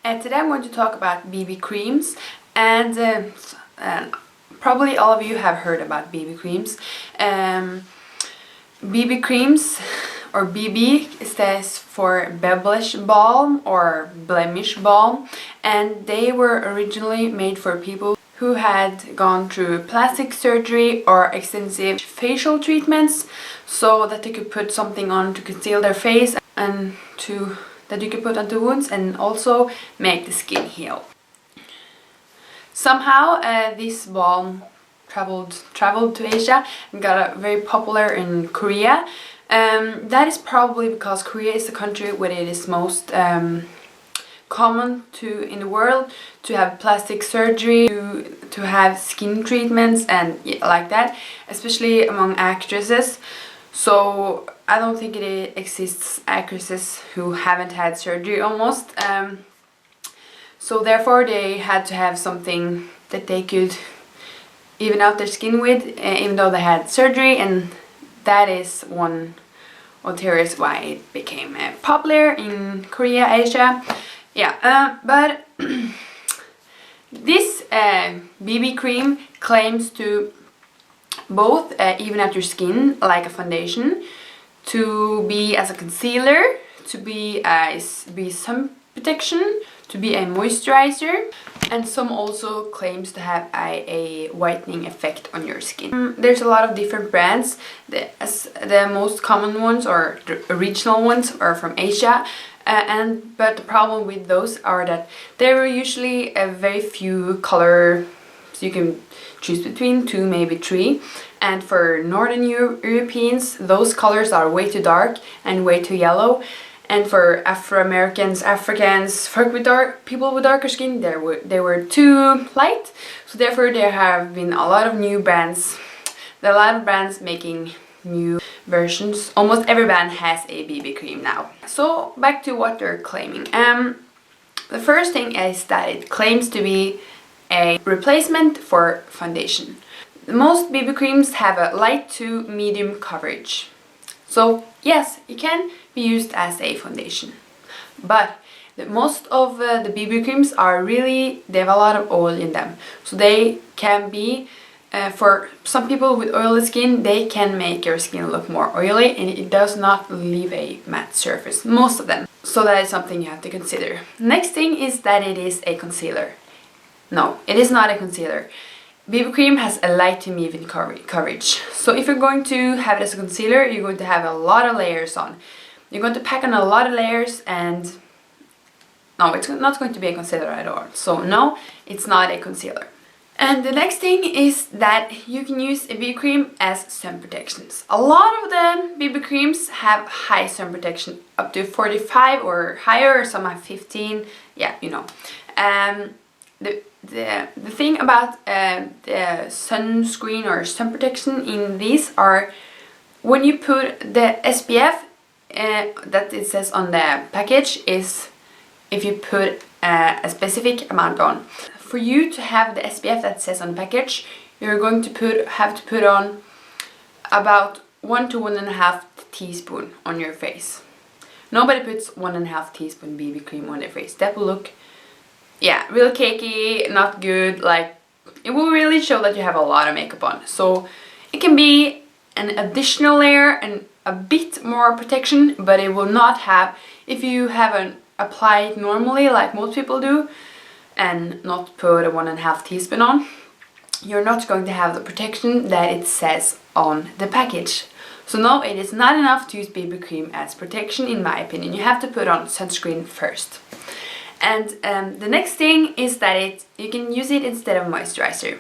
Today I'm going to talk about BB creams, and probably all of you have heard about BB creams. BB creams, or BB, stands for Blemish Balm or Blemish Balm, and they were originally made for people who had gone through plastic surgery or extensive facial treatments, so that they could put something on to conceal their face and that you could put onto wounds and also make the skin heal. Somehow this balm traveled to Asia and got very popular in Korea. That is probably because Korea is the country where it is most common in the world to have plastic surgery, to have skin treatments and like that, especially among actresses. So I don't think it exists actresses who haven't had surgery almost. So therefore they had to have something that they could even out their skin with, even though they had surgery, and that is one of the theories why it became popular in Korea, Asia. Yeah, but this BB cream claims to both even out your skin like a foundation, to be as a concealer, to be sun protection, to be a moisturizer, and some also claims to have a whitening effect on your skin. There's a lot of different brands. The most common ones, or the original ones, are from Asia, but the problem with those are that there are usually a very few colors you can choose between, 2, maybe 3, and for Northern Europeans those colors are way too dark and way too yellow, and for Afro-Americans, Africans, people with darker skin, they were too light. So therefore there have been a lot of new brands. There are a lot of brands making new versions. Almost every brand has a BB cream now. So back to what they're claiming. The first thing is that it claims to be a replacement for foundation. Most BB creams have a light to medium coverage. So yes, it can be used as a foundation. But most of the BB creams they have a lot of oil in them. So they can be, for some people with oily skin, they can make your skin look more oily, and it does not leave a matte surface, most of them. So that is something you have to consider. Next thing is that it is a concealer. No, it is not a concealer. BB cream has a light to medium coverage. So if you're going to have it as a concealer, you're going to have a lot of layers on. You're going to pack on a lot of layers, and no, it's not going to be a concealer at all. So no, it's not a concealer. And the next thing is that you can use a BB cream as sun protections. A lot of the BB creams have high sun protection, up to 45 or higher, some have 15, yeah, you know. The thing about the sunscreen or sun protection in these are, when you put the SPF that it says on the package, is if you put a specific amount on. For you to have the SPF that says on the package, you're going to have to put on about 1 to 1.5 teaspoon on your face. Nobody puts 1.5 teaspoon BB cream on their face. That will look, yeah, real cakey, not good. Like, it will really show that you have a lot of makeup on. So it can be an additional layer and a bit more protection, but it will not have, if you haven't applied normally like most people do and not put a 1.5 teaspoon on, you're not going to have the protection that it says on the package. So no, it is not enough to use BB cream as protection, in my opinion. You have to put on sunscreen first. And the next thing is that you can use it instead of moisturizer.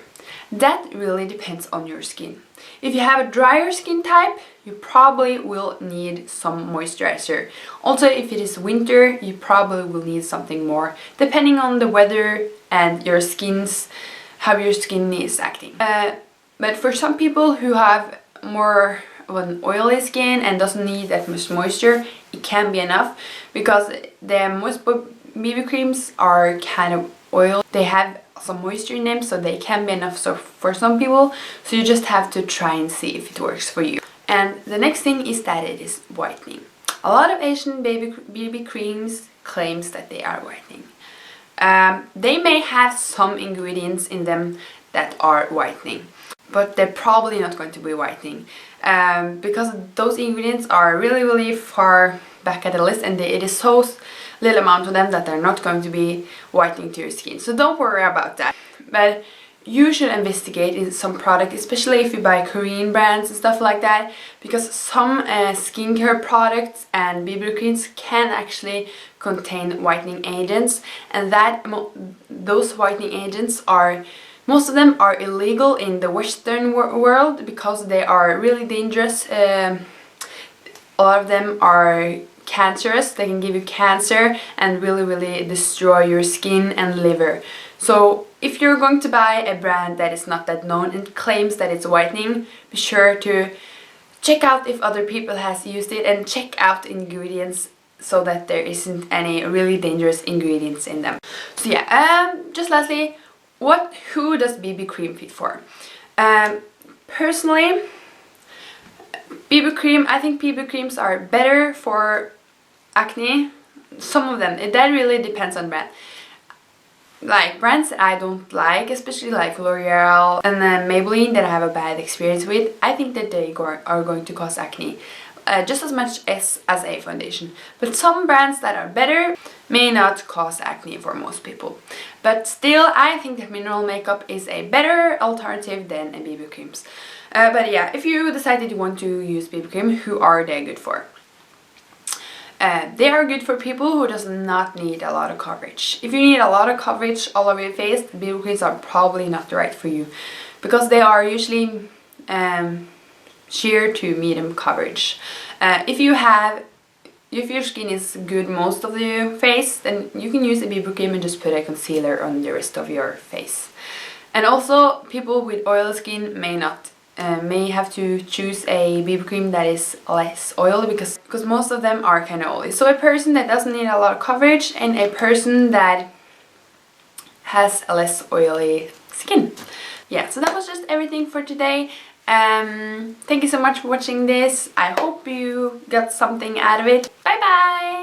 That really depends on your skin. If you have a drier skin type, you probably will need some moisturizer. Also, if it is winter, you probably will need something more, depending on the weather and how your skin is acting. But for some people who have more of an oily skin and doesn't need that much moisture, it can be enough, because most BB creams are kind of oil. They have some moisture in them, so they can be enough for some people. So you just have to try and see if it works for you. And the next thing is that it is whitening. A lot of Asian BB creams claims that they are whitening. They may have some ingredients in them that are whitening, but they're probably not going to be whitening, because those ingredients are really far back at the list, and it is so little amount of them that they're not going to be whitening to your skin. So don't worry about that. But you should investigate in some product, especially if you buy Korean brands and stuff like that, because some skincare products and BB creams can actually contain whitening agents, and those whitening agents are, most of them are illegal in the Western world because they are really dangerous. A lot of them are cancerous. They can give you cancer and really destroy your skin and liver. So if you're going to buy a brand that is not that known and claims that it's whitening, be sure to check out if other people has used it and check out ingredients so that there isn't any really dangerous ingredients in them. So yeah, just lastly, who does BB cream fit for? Personally, I think BB creams are better for acne. Some of them, that really depends on brand. Like brands that I don't like, especially like L'Oreal and then Maybelline that I have a bad experience with, I think that they are going to cause acne just as much as a foundation. But some brands that are better may not cause acne for most people. But still, I think that mineral makeup is a better alternative than a BB creams. But yeah, if you decide that you want to use BB cream, who are they good for? They are good for people who does not need a lot of coverage. If you need a lot of coverage all over your face, the BB creams are probably not right for you, because they are usually sheer to medium coverage. If your skin is good most of your face, then you can use a BB cream and just put a concealer on the rest of your face. And also, people with oily skin may have to choose a BB cream that is less oily, because most of them are kind of oily. So a person that doesn't need a lot of coverage and a person that has a less oily skin. Yeah, so that was just everything for today. Thank you so much for watching this. I hope you got something out of it. Bye bye!